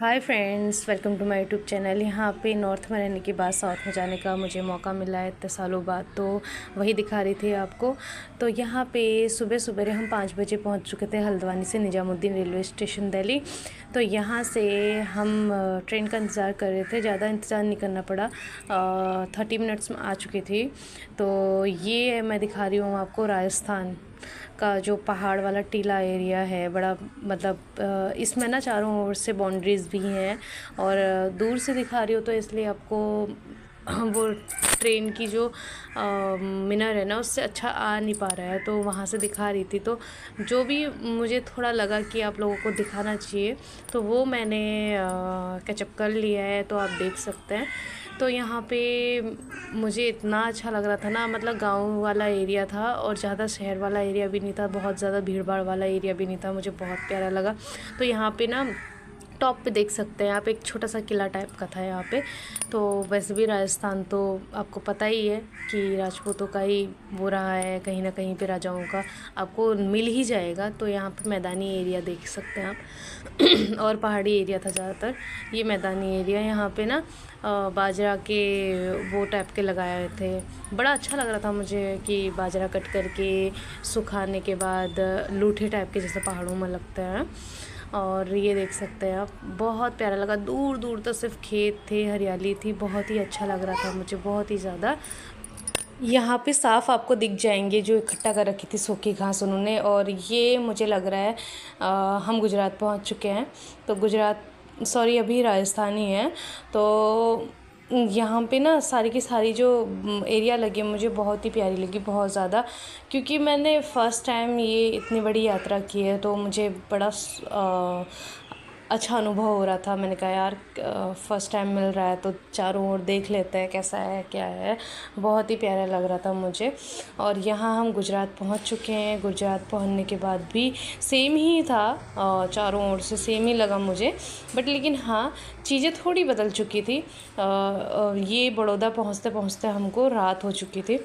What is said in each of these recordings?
Hi friends, welcome to my YouTube channel. यहाँ पे north में रहने के बाद साउथ में जाने का मुझे मौका मिला है इतने सालों बाद, तो वही दिखा रही थी आपको। तो यहाँ पे सुबह सुबह हम 5 बजे पहुँच चुके थे हल्द्वानी से निज़ामुद्दीन रेलवे स्टेशन दिल्ली। तो यहाँ से हम ट्रेन का इंतज़ार कर रहे थे, ज़्यादा इंतज़ार नहीं करना पड़ा, 30 मिनट्स में आ चुकी थी। तो ये मैं दिखा रही हूँ आपको राजस्थान का जो पहाड़ वाला टीला एरिया है। बड़ा मतलब इसमें ना चारों ओर से बाउंड्रीज़ भी हैं, और दूर से दिखा रही हो तो इसलिए आपको वो ट्रेन की जो मिनर है ना उससे अच्छा आ नहीं पा रहा है, तो वहाँ से दिखा रही थी। तो जो भी मुझे थोड़ा लगा कि आप लोगों को दिखाना चाहिए तो वो मैंने कैचअप कर लिया है, तो आप देख सकते हैं। तो यहाँ पे मुझे इतना अच्छा लग रहा था ना, मतलब गांव वाला एरिया था और ज़्यादा शहर वाला एरिया भी नहीं था, बहुत ज़्यादा भीड़ भाड़ वाला एरिया भी नहीं था, मुझे बहुत प्यारा लगा। तो यहाँ पे ना टॉप पे देख सकते हैं आप, एक छोटा सा किला टाइप का था यहाँ पे। तो वैसे भी राजस्थान तो आपको पता ही है कि राजपूतों का ही वो रहा है, कहीं ना कहीं पे राजाओं का आपको मिल ही जाएगा। तो यहाँ पे मैदानी एरिया देख सकते हैं आप और पहाड़ी एरिया था ज़्यादातर। ये मैदानी एरिया यहाँ पे ना बाजरा के वो टाइप के लगाए थे। बड़ा अच्छा लग रहा था मुझे कि बाजरा कट करके सुखाने के बाद लूठे टाइप के जैसे पहाड़ों में लगते हैं। और ये देख सकते हैं आप, बहुत प्यारा लगा। दूर दूर तक सिर्फ खेत थे, हरियाली थी, बहुत ही अच्छा लग रहा था मुझे, बहुत ही ज़्यादा। यहाँ पे साफ आपको दिख जाएंगे जो इकट्ठा कर रखी थी सूखी घास उन्होंने। और ये मुझे लग रहा है हम गुजरात पहुँच चुके हैं। तो गुजरात, सॉरी, अभी राजस्थान ही है। तो यहाँ पे ना सारी की सारी जो एरिया लगी मुझे बहुत ही प्यारी लगी, बहुत ज़्यादा, क्योंकि मैंने फ़र्स्ट टाइम ये इतनी बड़ी यात्रा की है, तो मुझे बड़ा अच्छा अनुभव हो रहा था। मैंने कहा यार फ़र्स्ट टाइम मिल रहा है तो चारों ओर देख लेते हैं कैसा है क्या है। बहुत ही प्यारा लग रहा था मुझे। और यहाँ हम गुजरात पहुँच चुके हैं। गुजरात पहुँचने के बाद भी सेम ही था, चारों ओर से सेम ही लगा मुझे, बट लेकिन हाँ चीज़ें थोड़ी बदल चुकी थी। ये बड़ौदा पहुँचते पहुँचते हमको रात हो चुकी थी।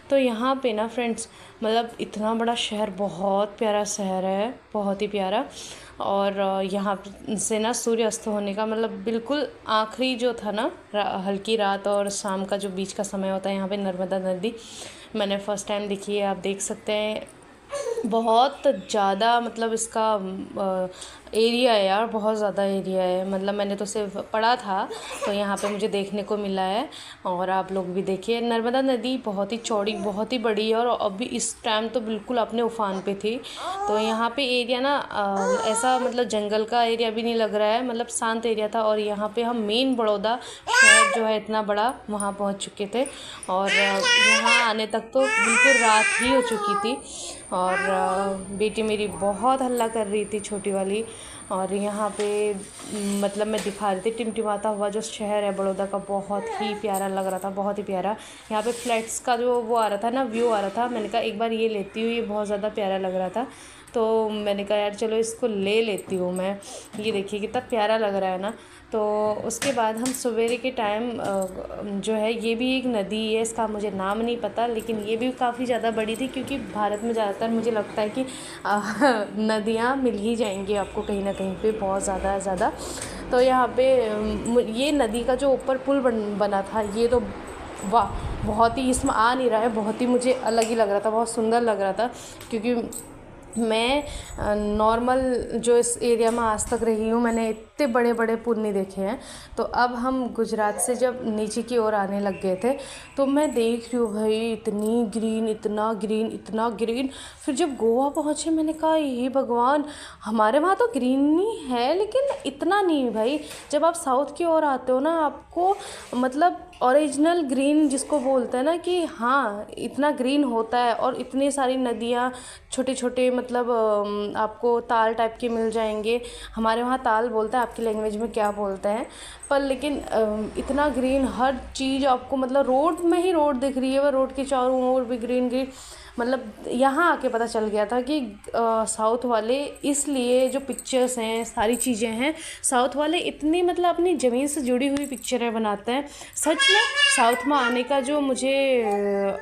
तो यहाँ पे ना फ्रेंड्स, मतलब इतना बड़ा शहर, बहुत प्यारा शहर है, बहुत ही प्यारा। और यहाँ से ना सूर्य अस्त होने का मतलब बिल्कुल आखिरी जो था ना, हल्की रात और शाम का जो बीच का समय होता है, यहाँ पे नर्मदा नदी मैंने फ़र्स्ट टाइम देखी है। आप देख सकते हैं बहुत ज़्यादा, मतलब इसका एरिया है यार, बहुत ज़्यादा एरिया है। मतलब मैंने तो सिर्फ पढ़ा था, तो यहाँ पे मुझे देखने को मिला है। और आप लोग भी देखिए, नर्मदा नदी बहुत ही चौड़ी, बहुत ही बड़ी है, और अभी इस टाइम तो बिल्कुल अपने उफान पे थी। तो यहाँ पे एरिया ना ऐसा मतलब जंगल का एरिया भी नहीं लग रहा है, मतलब शांत एरिया था। और यहाँ पे हम मेन बड़ौदा शहर जो है इतना बड़ा, वहाँ पहुँच चुके थे। और यहाँ आने तक तो बिल्कुल रात ही हो चुकी थी। और बेटी मेरी बहुत हल्ला कर रही थी, छोटी वाली। और यहाँ पे मतलब मैं दिखा रही थी टिमटिमाता हुआ जो शहर है बड़ौदा का, बहुत ही प्यारा लग रहा था, बहुत ही प्यारा। यहाँ पे फ्लैट्स का जो वो आ रहा था ना, व्यू आ रहा था, मैंने कहा एक बार ये लेती हूँ, ये बहुत ज़्यादा प्यारा लग रहा था। तो मैंने कहा यार चलो इसको ले लेती हूँ मैं। ये देखिए कितना प्यारा लग रहा है ना। तो उसके बाद हम सवेरे के टाइम जो है, ये भी एक नदी है, इसका मुझे नाम नहीं पता, लेकिन ये भी काफ़ी ज़्यादा बड़ी थी, क्योंकि भारत में ज़्यादातर मुझे लगता है कि नदियाँ मिल ही जाएंगी आपको कहीं ना कहीं पे, बहुत ज़्यादा। तो यहाँ पे ये नदी का जो ऊपर पुल बना था, ये तो वाह, बहुत ही, इसमें आ नहीं रहा है, बहुत ही मुझे अलग ही लग रहा था, बहुत सुंदर लग रहा था। क्योंकि मैं नॉर्मल जो इस एरिया में आज तक रही हूँ, मैंने इतने बड़े बड़े पुल नहीं देखे हैं। तो अब हम गुजरात से जब नीचे की ओर आने लग गए थे, तो मैं देख रही हूँ भाई इतनी ग्रीन, इतना ग्रीन, इतना ग्रीन। फिर जब गोवा पहुँचे मैंने कहा ये भगवान, हमारे वहाँ तो ग्रीन नहीं है लेकिन इतना नहीं भाई। जब आप साउथ की ओर आते हो ना, आपको मतलब ओरिजिनल ग्रीन जिसको बोलते हैं ना, कि हाँ इतना ग्रीन होता है। और इतनी सारी नदियाँ, छोटे छोटे मतलब आपको ताल टाइप के मिल जाएंगे। हमारे वहाँ ताल बोलते हैं, आपकी लैंग्वेज में क्या बोलते हैं, पर लेकिन इतना ग्रीन हर चीज़ आपको, मतलब रोड में ही रोड दिख रही है, वह रोड के चारों ओर भी ग्रीन ग्रीन। मतलब यहाँ आके पता चल गया था कि साउथ वाले इसलिए जो पिक्चर्स हैं, सारी चीज़ें हैं, साउथ वाले इतनी मतलब अपनी ज़मीन से जुड़ी हुई पिक्चरें बनाते हैं। सच में साउथ में आने का जो मुझे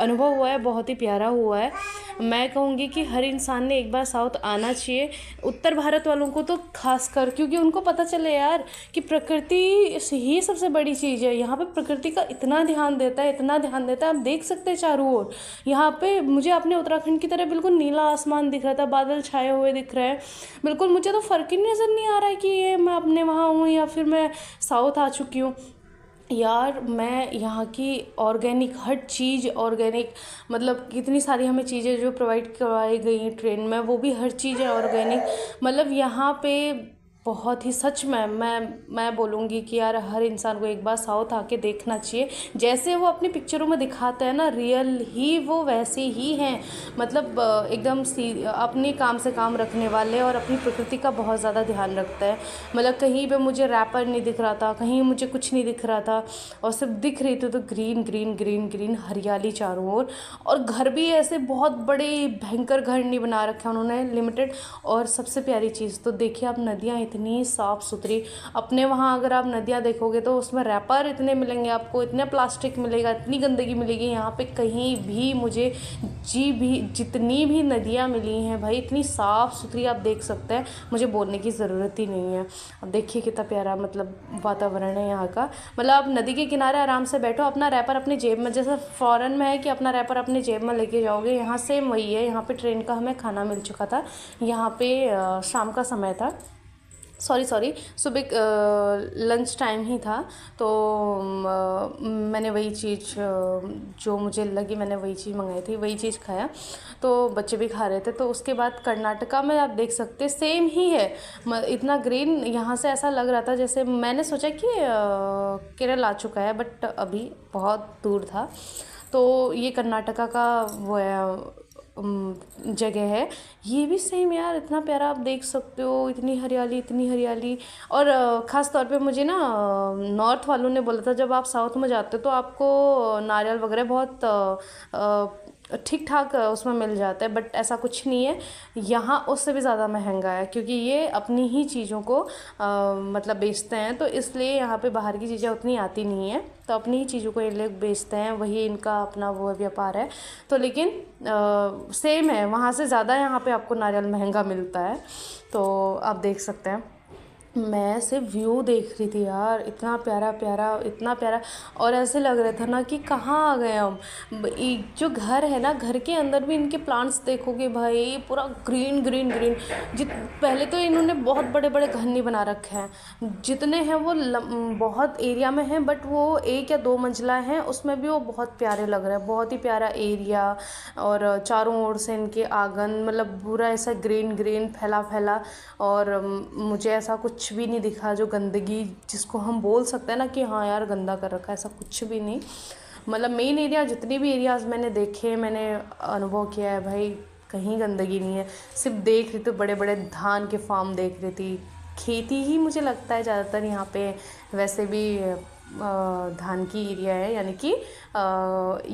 अनुभव हुआ है बहुत ही प्यारा हुआ है। मैं कहूँगी कि हर इंसान ने एक बार साउथ आना चाहिए, उत्तर भारत वालों को तो खास कर, क्योंकि उनको पता चले यार कि प्रकृति ही सबसे बड़ी चीज़ है। यहाँ पे प्रकृति का इतना ध्यान देता है, इतना ध्यान देता है, आप देख सकते हैं चारों ओर। यहाँ पे मुझे अपने उत्तराखंड की तरह बिल्कुल नीला आसमान दिख रहा था, बादल छाए हुए दिख रहे हैं बिल्कुल। मुझे तो फ़र्क ही नज़र नहीं आ रहा है कि ये मैं अपने वहाँ हूँ या फिर मैं साउथ आ चुकी हूँ। यार मैं यहाँ की ऑर्गेनिक हर चीज़ ऑर्गेनिक, मतलब कितनी सारी हमें चीज़ें जो प्रोवाइड करवाई गई हैं ट्रेन में, वो भी हर चीज़ है ऑर्गेनिक। मतलब यहाँ पे बहुत ही सच में मैं बोलूँगी कि यार हर इंसान को एक बार साउथ आके देखना चाहिए। जैसे वो अपनी पिक्चरों में दिखाते हैं ना, रियल ही वो वैसे ही हैं। मतलब एकदम अपने काम से काम रखने वाले और अपनी प्रकृति का बहुत ज़्यादा ध्यान रखता है। मतलब कहीं पे मुझे रैपर नहीं दिख रहा था, कहीं मुझे कुछ नहीं दिख रहा था, और सिर्फ दिख रही थी तो ग्रीन ग्रीन ग्रीन ग्रीन हरियाली चारों ओर। और घर भी ऐसे बहुत बड़े भयंकर घर नहीं बना रखे उन्होंने, लिमिटेड। और सबसे प्यारी चीज़ तो देखिए आप, नदियाँ इतनी साफ़ सुथरी। अपने वहाँ अगर आप नदियाँ देखोगे तो उसमें रैपर इतने मिलेंगे आपको, इतने प्लास्टिक मिलेगा, इतनी गंदगी मिलेगी। यहाँ पे कहीं भी मुझे जितनी भी नदियाँ मिली हैं भाई, इतनी साफ़ सुथरी आप देख सकते हैं, मुझे बोलने की ज़रूरत ही नहीं है। अब देखिए कितना प्यारा मतलब वातावरण है यहाँ का। मतलब आप नदी के किनारे आराम से बैठो, अपना रैपर अपनी जेब में, जैसे फ़ॉरेन में है कि अपना रैपर अपनी जेब में लेके जाओगे, यहाँ सेम वही है। यहाँ पे ट्रेन का हमें खाना मिल चुका था। यहाँ पे शाम का समय था, सॉरी सुबह लंच टाइम ही था। तो मैंने वही चीज़ जो मुझे लगी मैंने वही चीज़ मंगाई थी, वही चीज़ खाया। तो बच्चे भी खा रहे थे। तो उसके बाद कर्नाटका में आप देख सकते हैं सेम ही है, इतना ग्रीन। यहाँ से ऐसा लग रहा था जैसे मैंने सोचा कि केरल आ चुका है, बट अभी बहुत दूर था। तो ये कर्नाटका का वो है जगह है। ये भी सेम यार, इतना प्यारा आप देख सकते हो, इतनी हरियाली इतनी हरियाली। और ख़ास तौर पे मुझे ना नॉर्थ वालों ने बोला था जब आप साउथ में जाते हो तो आपको नारियल वगैरह बहुत ठीक ठाक उसमें मिल जाता है, बट ऐसा कुछ नहीं है। यहाँ उससे भी ज़्यादा महंगा है, क्योंकि ये अपनी ही चीज़ों को मतलब बेचते हैं, तो इसलिए यहाँ पे बाहर की चीज़ें उतनी आती नहीं है, तो अपनी ही चीज़ों को ये लोग बेचते हैं, वही इनका अपना वो व्यापार है। तो लेकिन सेम है, वहाँ से ज़्यादा यहाँ पे आपको नारियल महंगा मिलता है। तो आप देख सकते हैं, मैं सिर्फ व्यू देख रही थी यार, इतना प्यारा प्यारा, इतना प्यारा। और ऐसे लग रहा था ना कि कहाँ आ गए हम। जो घर है ना, घर के अंदर भी इनके प्लांट्स देखोगे भाई, पूरा ग्रीन ग्रीन ग्रीन। पहले तो इन्होंने बहुत बड़े बड़े घर नहीं बना रखे हैं, जितने हैं वो बहुत एरिया में हैं, बट वो 1 या 2 मंजिला हैं, उसमें भी वो बहुत प्यारे लग रहे हैं, बहुत ही प्यारा एरिया। और चारों ओर से इनके आंगन, मतलब पूरा ऐसा ग्रीन ग्रीन फैला फैला। और मुझे ऐसा कुछ भी नहीं दिखा जो गंदगी जिसको हम बोल सकते हैं ना कि हाँ यार गंदा कर रखा है, ऐसा कुछ भी नहीं। मतलब मेन एरिया, जितने भी एरियाज़ मैंने देखे, मैंने अनुभव किया है भाई, कहीं गंदगी नहीं है। सिर्फ देख रही थी बड़े बड़े धान के फार्म देख रही थी, खेती ही मुझे लगता है ज़्यादातर यहाँ पे। वैसे भी धान की एरिया है, यानी कि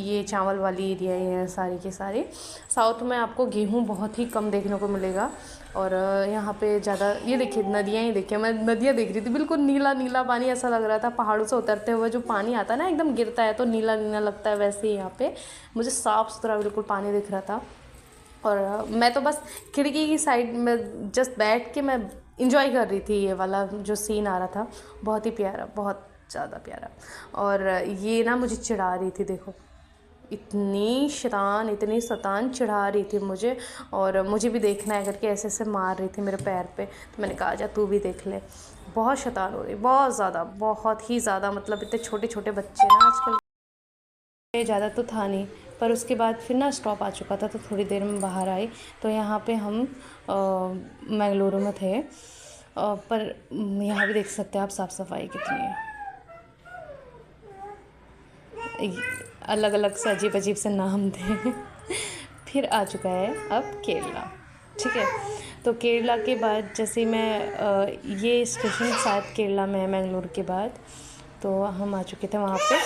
ये चावल वाली एरिया ही है सारी के सारी। साउथ में आपको गेहूँ बहुत ही कम देखने को मिलेगा। और यहाँ पे ज़्यादा, ये देखिए नदियाँ ही देखिए, मैं नदियाँ देख रही थी, बिल्कुल नीला नीला पानी, ऐसा लग रहा था पहाड़ों से उतरते हुए जो पानी आता है ना, एकदम गिरता है तो नीला नीला लगता है, वैसे ही यहाँ पे मुझे साफ़ सुथरा बिल्कुल पानी दिख रहा था। और मैं तो बस खिड़की की साइड में जस्ट बैठ के मैं इंजॉय कर रही थी ये वाला जो सीन आ रहा था, बहुत ही प्यारा, बहुत ज़्यादा प्यारा। और ये ना मुझे चिढ़ा रही थी, देखो इतनी शैतान चिढ़ा रही थी मुझे, और मुझे भी देखना है करके ऐसे ऐसे मार रही थी मेरे पैर पे। तो मैंने कहा जा तू भी देख ले, बहुत शैतान हो रही, बहुत ज़्यादा, बहुत ही ज़्यादा। मतलब इतने छोटे छोटे बच्चे ना आजकल, ज़्यादा तो था नहीं, पर उसके बाद फिर ना स्टॉप आ चुका था, तो थोड़ी देर में बाहर आई। तो यहाँ पे हम मैंगलुरु में थे, पर यहाँ भी देख सकते हैं आप साफ़ सफाई कितनी है। अलग अलग से अजीब अजीब से नाम थे। फिर आ चुका है अब केरला, ठीक है। तो केरला के बाद जैसे मैं ये स्टेशन शायद केरला में है मैंगलोर के बाद, तो हम आ चुके थे वहाँ पे।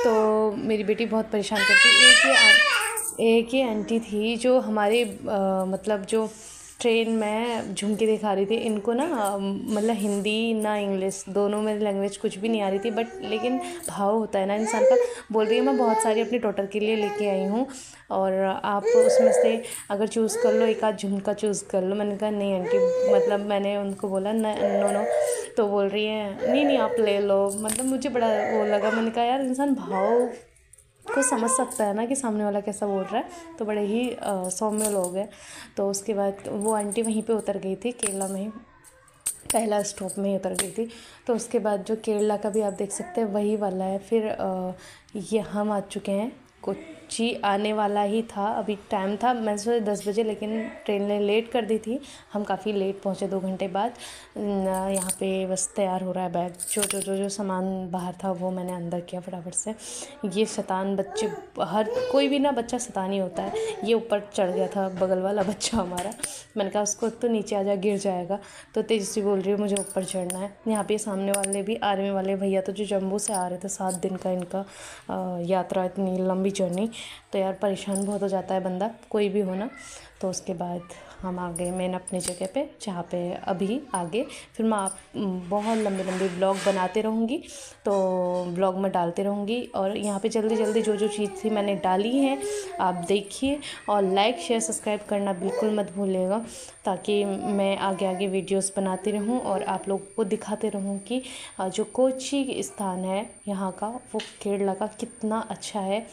तो मेरी बेटी बहुत परेशान करती, एक ही आंटी थी जो हमारी मतलब जो ट्रेन में झुमके दिखा रही थी। इनको ना मतलब हिंदी ना इंग्लिश, दोनों में लैंग्वेज कुछ भी नहीं आ रही थी, बट लेकिन भाव होता है ना इंसान का। बोल रही है मैं बहुत सारी अपनी डॉटर के लिए लेके आई हूँ और आप उसमें से अगर चूज़ कर लो, एक आध झुमका चूज़ कर लो। मैंने कहा नहीं आंटी, मतलब मैंने उनको बोला नो नो, तो बोल रही है नहीं नहीं आप ले लो। मतलब मुझे बड़ा वो लगा, मैंने कहा यार इंसान भाव को समझ सकता है ना कि सामने वाला कैसा बोल रहा है। तो बड़े ही सौम्य लोग हैं। तो उसके बाद वो आंटी वहीं पे उतर गई थी, केरला में ही पहला स्टॉप में ही उतर गई थी। तो उसके बाद जो केरला का भी आप देख सकते हैं वही वाला है। फिर ये हम आ चुके हैं, कोच्चि आने वाला ही था। अभी टाइम था मैं सोचा 10 बजे, लेकिन ट्रेन ने लेट कर दी थी। हम काफ़ी लेट पहुँचे 2 घंटे बाद। यहाँ पे बस तैयार हो रहा है बैग। जो सामान बाहर था वो मैंने अंदर किया फटाफट से। ये शैतान बच्चे, हर कोई भी ना बच्चा शैतान ही होता है। ये ऊपर चढ़ गया था बगल वाला बच्चा हमारा। मैंने कहा उसको तो नीचे आ जा, गिर जाएगा। तो तेजस्वी बोल रही है मुझे ऊपर चढ़ना है। यहाँ पे सामने वाले भी आर्मी वाले भैया तो जो जम्मू से आ रहे थे, 7 दिन का इनका यात्रा, इतनी लंबी जर्नी। तो यार परेशान बहुत हो जाता है बंदा, कोई भी हो ना। तो उसके बाद हम आ गए मेन अपनी जगह पे, जहाँ पे अभी आगे फिर मैं आप बहुत लंबे लंबे ब्लॉग बनाते रहूँगी। तो ब्लॉग में डालते रहूँगी। और यहाँ पे जल्दी जल्दी जो जो चीज़ थी मैंने डाली है, आप देखिए। और लाइक शेयर सब्सक्राइब करना बिल्कुल मत भूलिएगा, ताकि मैं आगे आगे वीडियोस बनाती रहूँ और आप लोगों को दिखाते रहूँ कि जो कोच्चि स्थान है यहाँ का, वो केरला का कितना अच्छा है।